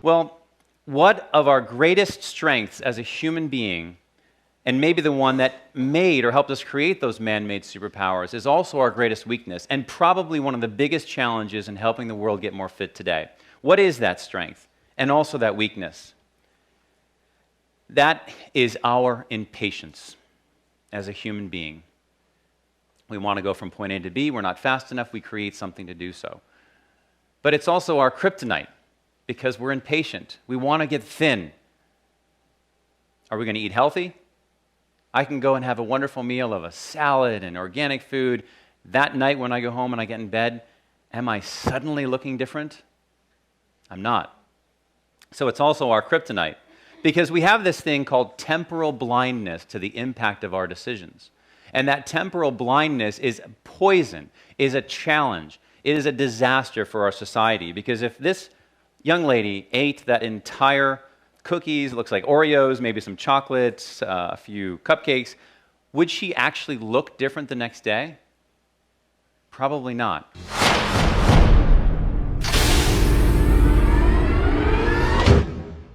Well, what of our greatest strengths as a human being, and maybe the one that made or helped us create those man-made superpowers, is also our greatest weakness, and probably one of the biggest challenges in helping the world get more fit today? What is that strength, and also that weakness? That is our impatience as a human being. We want to go from point A to B. We're not fast enough. We create something to do so. But it's also our kryptonite because we're impatient. We want to get thin. Are we going to eat healthy? I can go and have a wonderful meal of a salad and organic food. That night when I go home and I get in bed, am I suddenly looking different? I'm not. So it's also our kryptonite because we have this thing called temporal blindness to the impact of our decisions. And that temporal blindness is poison, is a challenge. It is a disaster for our society because if this young lady ate that entire cookies, looks like Oreos, maybe some chocolates, a few cupcakes, would she actually look different the next day? Probably not.